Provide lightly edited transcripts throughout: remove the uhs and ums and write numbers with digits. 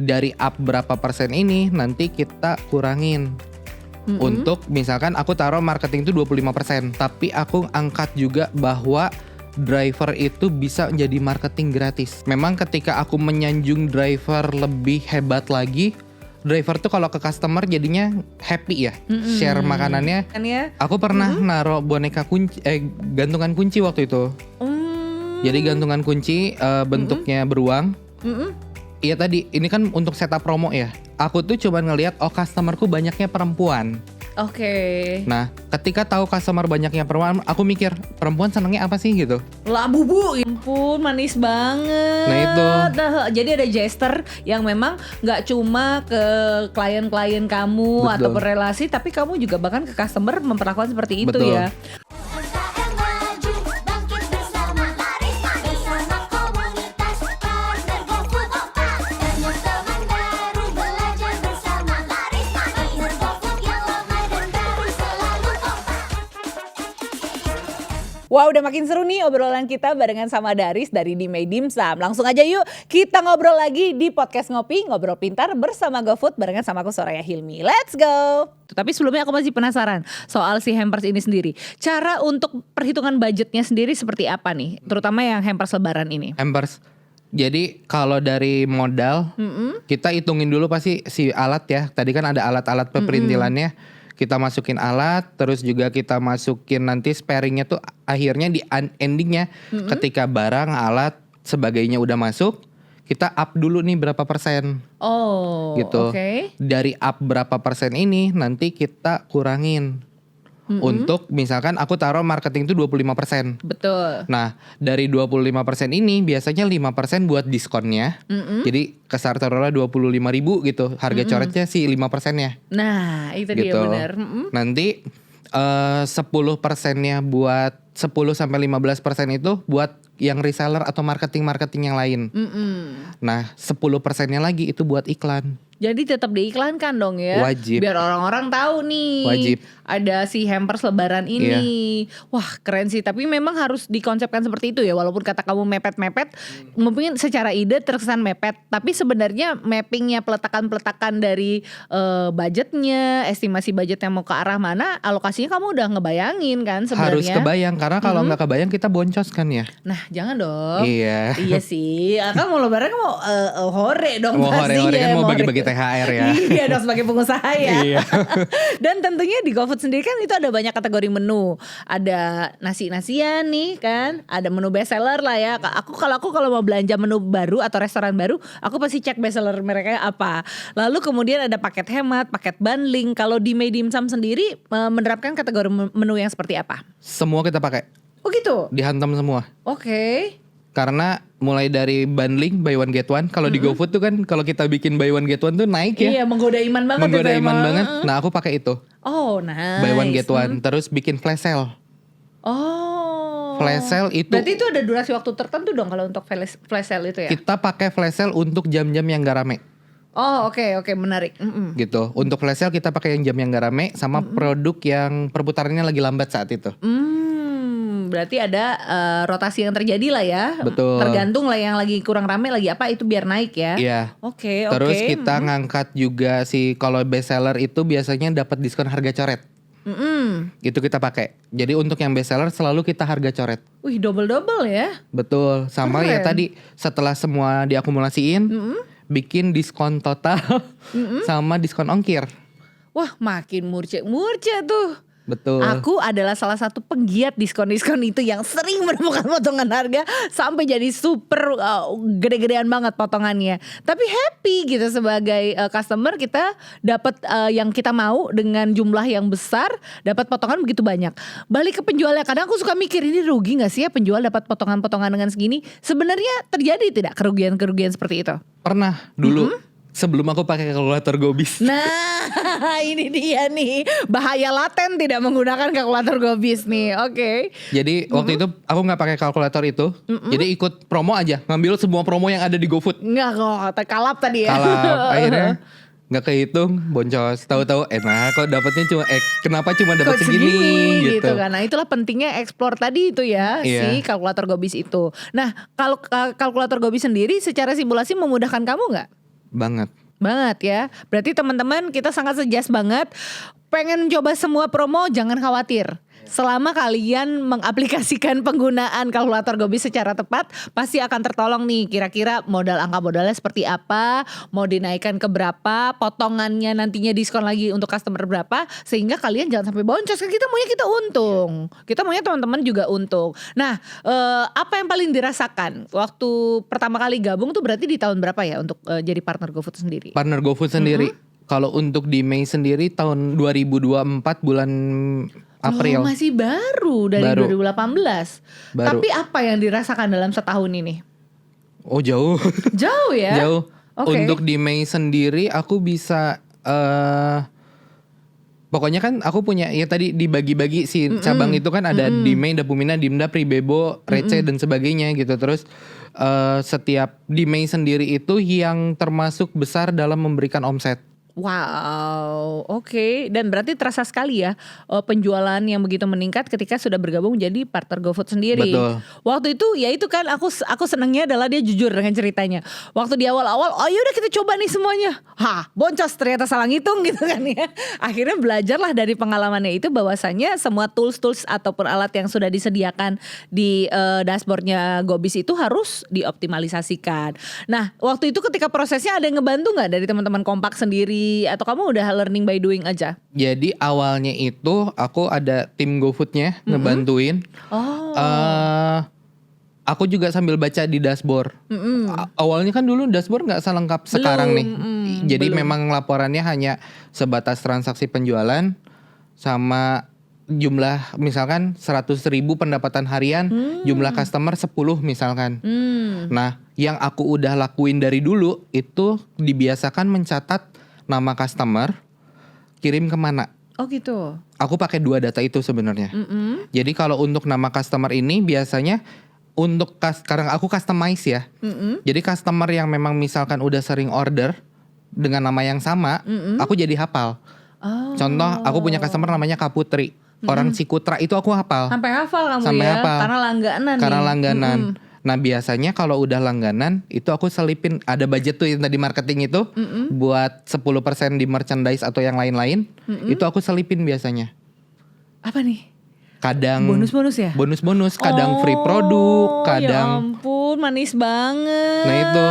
dari up berapa persen ini nanti kita kurangin. Untuk misalkan aku taruh marketing itu 25%, tapi aku angkat juga bahwa driver itu bisa menjadi marketing gratis. Memang ketika aku menyanjung driver lebih hebat lagi, driver tuh kalau ke customer jadinya happy ya, share makanannya. Kan ya? Aku pernah naruh boneka kunci, gantungan kunci waktu itu. Jadi gantungan kunci bentuknya beruang. Iya tadi, ini kan untuk setup promo ya. Aku tuh coba ngelihat, customerku banyaknya perempuan. Oke. Nah, ketika tahu customer banyaknya perempuan, aku mikir perempuan senengnya apa sih gitu. Lah bubu, ya ampun manis banget. Nah, itu. Jadi ada gesture yang memang nggak cuma ke klien-klien kamu Betul. atau berrelasi, tapi kamu juga bahkan ke customer memperlakukan seperti itu Betul. ya. UMKM maju, bangkit bersama, bersama komunitas partner GoFood. Teman-teman baru belajar bersama, partner GoFood yang lama dan baru selalu kompak. Wah, udah makin seru nih obrolan kita barengan sama Daris dari Dimei Dimsum. Langsung aja yuk kita ngobrol lagi di podcast Ngopi, Ngobrol Pintar bersama GoFood barengan sama aku Soraya Hilmi. Let's go! Tapi sebelumnya aku masih penasaran soal si hampers ini sendiri. Cara untuk perhitungan budgetnya sendiri seperti apa nih? Terutama yang hampers lebaran ini. Hampers. Jadi kalau dari modal, kita hitungin dulu pasti si alat ya. Tadi kan ada alat-alat peperintilannya. Kita masukin alat, terus juga kita masukin nanti sparingnya tuh akhirnya di endingnya ketika barang, alat, sebagainya udah masuk, kita up dulu nih berapa persen Oh, gitu. oke. Dari up berapa persen ini nanti kita kurangin. Untuk misalkan aku taruh marketing itu 25%. Betul. Nah, dari 25% ini biasanya 5% buat diskonnya. Jadi kesar taruhlah 25.000 gitu. Harga coretnya sih 5%-nya. Nah, itu dia Gitu. benar. Nanti 10%-nya buat 10-15% itu buat yang reseller atau marketing yang lain. Nah, 10%-nya lagi itu buat iklan. Jadi tetap diiklankan dong ya. Wajib. Biar orang-orang tahu nih. Wajib. Ada si hampers lebaran ini. Wah, keren sih. Tapi memang harus dikonsepkan seperti itu ya. Walaupun kata kamu mepet-mepet, mungkin secara ide terkesan mepet. Tapi sebenarnya mappingnya, peletakan-peletakan dari budgetnya, estimasi budgetnya mau ke arah mana, alokasinya kamu udah ngebayangin kan sebenarnya. Harus kebayang karena kalau nggak kebayang kita boncos kan ya. Nah, jangan dong. Iya. Iya sih. Kan mau lebaran kan mau hore dong Mau pastinya. hore-hore kan mau hore. bagi-bagi THR ya. Iya dong sebagai pengusaha ya. Iya. Dan tentunya di GoFood sendiri kan itu ada banyak kategori menu. Ada nasi-nasian nih kan, ada menu best seller lah ya. Kalau aku mau belanja menu baru atau restoran baru, aku pasti cek best seller mereka apa. Lalu kemudian ada paket hemat, paket bundling. Kalau di Dimei Dimsum sendiri menerapkan kategori menu yang seperti apa? Semua kita pakai. Oh gitu. Dihantam semua. Oke. Karena mulai dari bundling buy one get one. Kalau di GoFood tuh kan kalau kita bikin buy one get one tuh naik ya. Iya, menggoda iman banget. Menggoda itu iman emang. banget. Nah, aku pakai itu. Oh, nice. Buy one get one. Terus bikin flash sale. Oh. Flash sale itu Berarti itu ada durasi waktu tertentu dong kalau untuk flash sale itu ya? kita pakai flash sale untuk jam-jam yang gak rame Oh, oke, menarik. gitu. Untuk flash sale kita pakai yang jam yang gak rame sama produk yang perputarannya lagi lambat saat itu. Berarti ada rotasi yang terjadi lah ya. Betul. Tergantung lah yang lagi kurang rame lagi apa itu biar naik ya. Iya. Oke. Terus kita ngangkat juga si kalau best seller itu biasanya dapat diskon harga coret. Itu kita pakai. Jadi untuk yang best seller selalu kita harga coret. Wih, double ya. Betul. Sama ya Keren. tadi setelah semua diakumulasiin, bikin diskon total sama diskon ongkir. Wah, makin murce tuh. Betul. Aku adalah salah satu penggiat diskon-diskon itu yang sering menemukan potongan harga sampai jadi super gede-gedean banget potongannya. Tapi happy gitu sebagai customer kita dapat yang kita mau dengan jumlah yang besar, dapat potongan begitu banyak. Balik ke penjualnya, kadang aku suka mikir ini rugi nggak sih ya penjual dapat potongan-potongan dengan segini? Sebenarnya terjadi tidak kerugian-kerugian seperti itu? Pernah dulu sebelum aku pakai kalkulator Gobis. Nah, ini dia nih bahaya laten tidak menggunakan kalkulator Gobis nih. Oke. Jadi waktu itu aku nggak pakai kalkulator itu. Jadi ikut promo aja, ngambil semua promo yang ada di GoFood. Enggak kok, terkalap tadi ya. Kalap, akhirnya nggak kehitung, boncos. Tahu-tahu kok dapatnya cuma kenapa cuma dapat Kok segini gitu. kan. Nah, itulah pentingnya explore tadi itu ya, Iya. si kalkulator Gobis itu. Nah, kalau kalkulator Gobis sendiri secara simulasi memudahkan kamu nggak? Banget. Banget ya. Berarti teman-teman kita sangat suggest banget. Pengen coba semua promo, jangan khawatir. Selama kalian mengaplikasikan penggunaan kalkulator Gobis secara tepat, pasti akan tertolong nih kira-kira angka modalnya seperti apa, mau dinaikkan ke berapa, potongannya nantinya diskon lagi untuk customer berapa, sehingga kalian jangan sampai boncos. Kan kita maunya kita untung. Kita maunya teman-teman juga untung. Nah, apa yang paling dirasakan waktu pertama kali gabung tuh berarti di tahun berapa ya untuk jadi partner GoFood sendiri? Partner GoFood sendiri. Kalau untuk di Mei sendiri tahun 2024 bulan April. Oh, masih baru dari Baru. 2018. Baru. Tapi apa yang dirasakan dalam setahun ini? Oh jauh. Jauh ya? Jauh. Oke. Untuk di Mei sendiri aku bisa pokoknya kan aku punya ya tadi dibagi-bagi si cabang itu kan ada di Mei, Dapumina, Dimda, Pribebo, Rece dan sebagainya gitu. Terus setiap di Mei sendiri itu yang termasuk besar dalam memberikan omset. Wow, oke. Dan berarti terasa sekali ya penjualan yang begitu meningkat ketika sudah bergabung jadi partner GoFood sendiri. Betul. Waktu itu ya itu kan aku senangnya adalah dia jujur dengan ceritanya. Waktu di awal-awal, oh yaudah kita coba nih semuanya. Boncos ternyata salah ngitung gitu kan ya. Akhirnya belajarlah dari pengalamannya itu bahwasannya semua tools-tools ataupun alat yang sudah disediakan di dashboardnya Gobis itu harus dioptimalisasikan. Nah, waktu itu ketika prosesnya ada yang ngebantu nggak dari teman-teman Kompak sendiri? Atau kamu udah learning by doing aja? Jadi awalnya itu aku ada tim GoFoodnya ngebantuin. Oh. Aku juga sambil baca di dashboard. Awalnya kan dulu dashboard nggak selengkap sekarang nih. Jadi memang laporannya hanya sebatas transaksi penjualan sama jumlah misalkan 100.000 pendapatan harian, jumlah customer 10 misalkan. Nah, yang aku udah lakuin dari dulu itu dibiasakan mencatat nama customer, kirim kemana. Oh gitu. Aku pakai 2 data itu sebenarnya. Jadi kalau untuk nama customer ini biasanya untuk sekarang aku customize ya. Jadi customer yang memang misalkan udah sering order dengan nama yang sama, aku jadi hafal. Oh. Contoh, aku punya customer namanya Kaputri, orang Cikutra, itu aku hafal. Sampai hafal kamu Sampai ya? hafal. Karena langganan Karena nih. langganan. Nah biasanya kalau udah langganan itu aku selipin ada budget tuh yang tadi marketing itu buat 10% di merchandise atau yang lain-lain, itu aku selipin biasanya. Apa nih? Kadang Bonus-bonus ya? bonus-bonus, kadang free produk, Ya kadang ampun, manis banget. Nah, itu.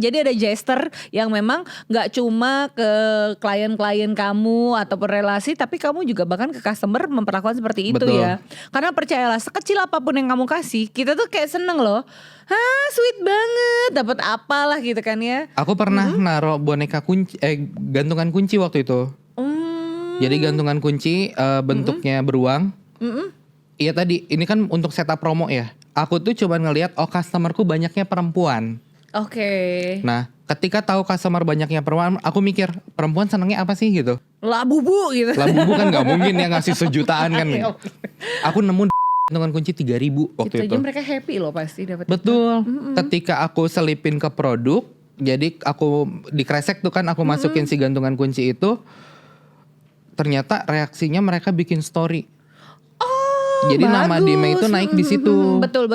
Jadi ada gesture yang memang nggak cuma ke klien-klien kamu ataupun relasi, tapi kamu juga bahkan ke customer memperlakukan seperti itu Betul. ya. Karena percayalah, sekecil apapun yang kamu kasih, kita tuh kayak seneng loh. Sweet banget, dapat apalah gitu kan ya. aku pernah naruh boneka kunci, gantungan kunci waktu itu. Jadi gantungan kunci bentuknya beruang. Iya tadi, ini kan untuk setup promo ya. Aku tuh coba ngelihat, customerku banyaknya perempuan. Oke. Nah, ketika tahu customer banyaknya perempuan, aku mikir perempuan senengnya apa sih gitu. Lah bubu gitu. Lah bubu kan nggak mungkin ya ngasih sejutaan kan. Iya, oke. Aku nemu gantungan kunci 3.000 waktu Itu itu. aja mereka happy loh pasti dapat. Betul. Ketika aku selipin ke produk, jadi aku di kresek tuh kan aku masukin si gantungan kunci itu. Ternyata reaksinya mereka bikin story. Jadi nama Dime itu naik di situ. Betul.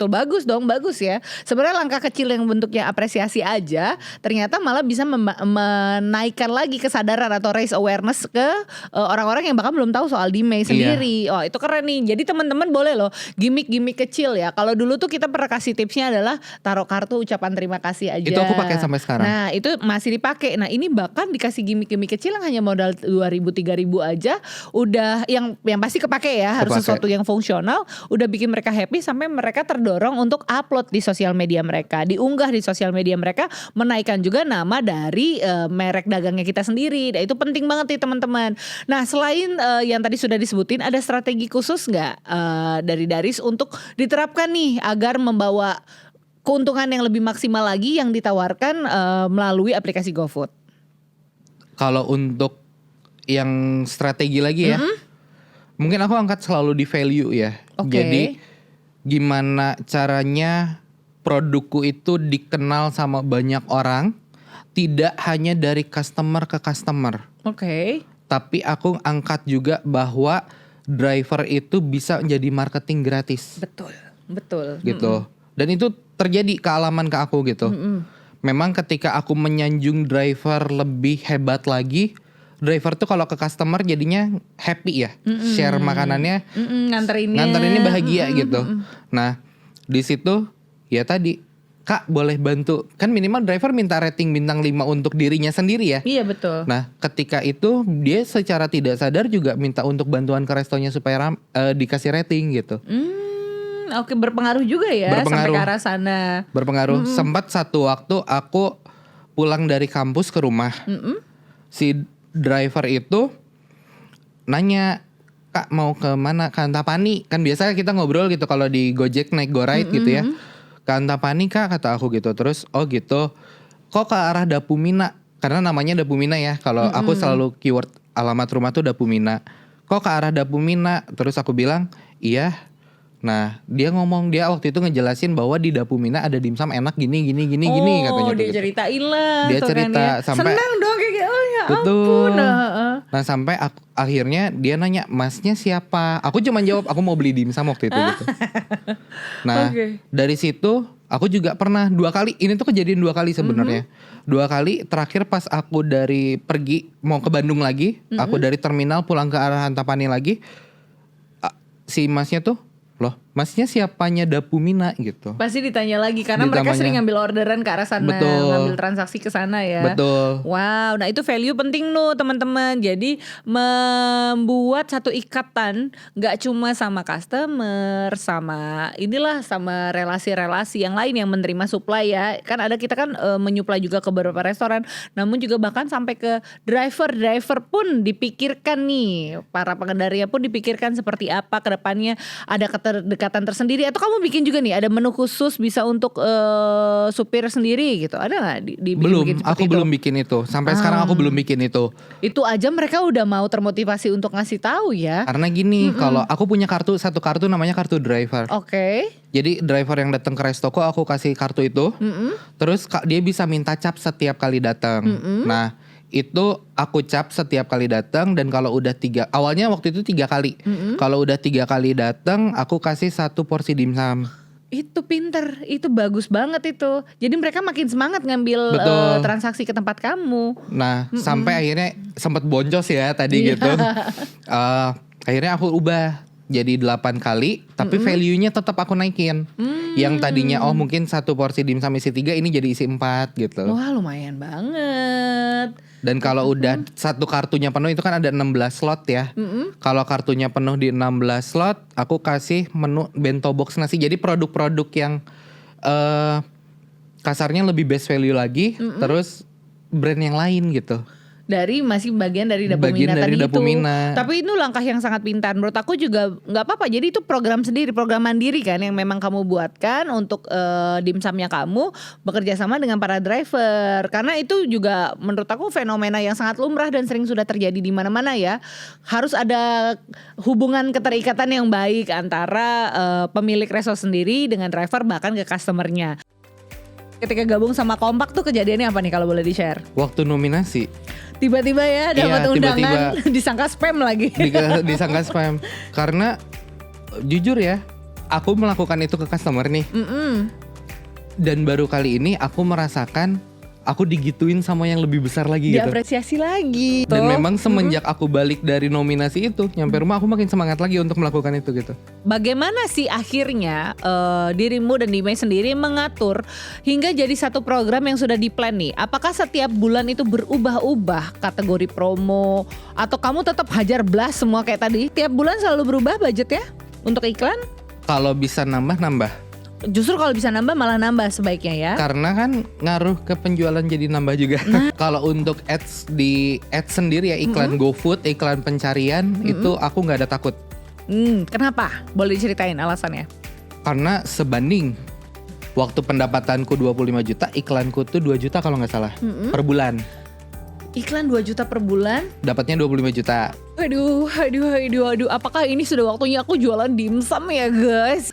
Bagus dong, bagus ya. Sebenarnya langkah kecil yang bentuknya apresiasi aja, ternyata malah bisa menaikkan lagi kesadaran atau raise awareness ke orang-orang yang bahkan belum tahu soal Dime sendiri. Oh, itu keren nih. Jadi teman-teman boleh loh gimmick-gimmick kecil ya. Kalau dulu tuh kita pernah kasih tipsnya adalah taruh kartu ucapan terima kasih aja. Itu aku pakai sampai sekarang. Nah, itu masih dipakai. Nah, ini bahkan dikasih gimmick-gimmick kecil yang hanya modal 2.000-3.000 aja udah yang pasti kepake ya, harus Kepake. sesuatu yang fungsional, udah bikin mereka happy sampai mereka terdorong untuk upload di sosial media mereka, diunggah di sosial media mereka, menaikkan juga nama dari merek dagangnya kita sendiri. Nah, itu penting banget nih teman-teman. Nah, selain yang tadi sudah disebutin, ada strategi khusus nggak dari Daris untuk diterapkan nih agar membawa keuntungan yang lebih maksimal lagi yang ditawarkan melalui aplikasi GoFood? Kalau untuk yang strategi lagi ya, mungkin aku angkat selalu di value ya. Oke. Jadi gimana caranya produkku itu dikenal sama banyak orang, tidak hanya dari customer ke customer. Oke. Tapi aku angkat juga bahwa driver itu bisa jadi marketing gratis Betul. gitu. Dan itu terjadi kealaman ke aku gitu. memang ketika aku menyanjung driver lebih hebat lagi, driver tuh kalau ke customer jadinya happy ya, share makanannya, nganterinnya bahagia gitu. Nah di situ ya tadi, Kak boleh bantu, kan minimal driver minta rating bintang 5 untuk dirinya sendiri ya. Iya betul. Nah ketika itu dia secara tidak sadar juga minta untuk bantuan ke restonya supaya dikasih rating gitu. Oke, berpengaruh juga ya sampai ke arah sana. Berpengaruh. Sempat satu waktu aku pulang dari kampus ke rumah, si driver itu nanya, Kak mau ke mana? Ke Antapani. Kan biasa kita ngobrol gitu kalau di Gojek naik GoRide gitu ya. Ke Antapani Kak, kata aku gitu. Terus oh gitu, kok ke arah Dapumina? Karena namanya Dapumina ya. Kalau aku selalu keyword alamat rumah tuh Dapumina. Kok ke arah Dapumina? Terus aku bilang iya. Nah dia waktu itu ngejelasin bahwa di Dapumina ada dimsum enak gini katanya. Oh dia gitu. ceritain lah. Dia tuh cerita kan ya. sampai senang dong kayak oh ya betul. ampun. Nah sampai akhirnya dia nanya, masnya siapa? Aku cuma jawab aku mau beli dimsum waktu itu gitu. Nah dari situ aku juga pernah 2 kali. Ini tuh kejadian 2 kali sebenarnya. 2 kali. Terakhir pas aku dari pergi mau ke Bandung lagi, aku dari terminal pulang ke arah Antapani lagi, si masnya tuh, loh masnya siapanya Dapumina gitu. Pasti ditanya lagi karena mereka sering ngambil orderan ke arah sana. Betul. Ngambil transaksi ke sana ya. Betul. Wow, nah itu value penting loh teman-teman. Jadi membuat satu ikatan gak cuma sama customer, sama relasi-relasi yang lain yang menerima supply ya. Kan ada kita kan menyuplai juga ke beberapa restoran, namun juga bahkan sampai ke driver pun dipikirkan nih. Para pengendara pun dipikirkan seperti apa ke depannya, ada kedekatan tersendiri. Atau kamu bikin juga nih ada menu khusus bisa untuk supir sendiri gitu, ada nggak belum, aku belum bikin itu sampai sekarang. Aku belum bikin itu aja mereka udah mau termotivasi untuk ngasih tahu ya. Karena gini, kalau aku punya satu kartu namanya kartu driver. Oke. Jadi driver yang datang ke restoku aku kasih kartu itu, terus dia bisa minta cap setiap kali datang. Nah itu aku cap setiap kali datang, dan kalau udah awalnya waktu itu 3 kali. Kalau udah 3 kali datang aku kasih 1 porsi dimsum. Itu pinter, itu bagus banget itu. Jadi mereka makin semangat ngambil transaksi ke tempat kamu. Nah sampai akhirnya sempat boncos ya tadi gitu. Akhirnya aku ubah jadi 8 kali, tapi value-nya tetap aku naikin. Yang tadinya mungkin 1 porsi dimsum isi 3, ini jadi isi 4 gitu. Wah lumayan banget. Dan kalau udah 1 kartunya penuh itu kan ada 16 slot ya. Kalau kartunya penuh di 16 slot, aku kasih menu bento box nasi. Jadi produk-produk yang kasarnya lebih best value lagi, terus brand yang lain gitu. Masih bagian dari Dapumina tadi itu. Tapi itu langkah yang sangat pintar. Menurut aku juga nggak apa-apa. Jadi itu program sendiri, program mandiri kan yang memang kamu buatkan untuk dimsumnya kamu bekerja sama dengan para driver. Karena itu juga menurut aku fenomena yang sangat lumrah dan sering sudah terjadi di mana-mana ya. Harus ada hubungan keterikatan yang baik antara pemilik resto sendiri dengan driver bahkan ke customernya. Ketika gabung sama Kompak tuh kejadiannya apa nih kalau boleh di-share? Waktu nominasi tiba-tiba ya dapat undangan, disangka spam lagi. Disangka spam. Karena jujur ya, aku melakukan itu ke customer nih. Dan baru kali ini aku merasakan aku digituin sama yang lebih besar lagi gitu. Diapresiasi lagi. Dan memang semenjak aku balik dari nominasi itu, nyampe rumah aku makin semangat lagi untuk melakukan itu gitu. Bagaimana sih akhirnya dirimu dan Dimai sendiri mengatur hingga jadi satu program yang sudah di-plan nih? Apakah setiap bulan itu berubah-ubah kategori promo, atau kamu tetap hajar blast semua kayak tadi? Tiap bulan selalu berubah budgetnya untuk iklan? Kalau bisa nambah. Justru kalau bisa nambah malah nambah sebaiknya ya. Karena kan ngaruh ke penjualan jadi nambah juga. Kalau untuk ads sendiri ya, iklan GoFood, iklan pencarian, itu aku nggak ada takut. Kenapa? Boleh diceritain alasannya? Karena sebanding waktu pendapatanku 25 juta, iklanku tuh 2 juta kalau nggak salah per bulan. Iklan 2 juta per bulan? Dapatnya 25 juta. Aduh. Apakah ini sudah waktunya aku jualan dimsum ya guys?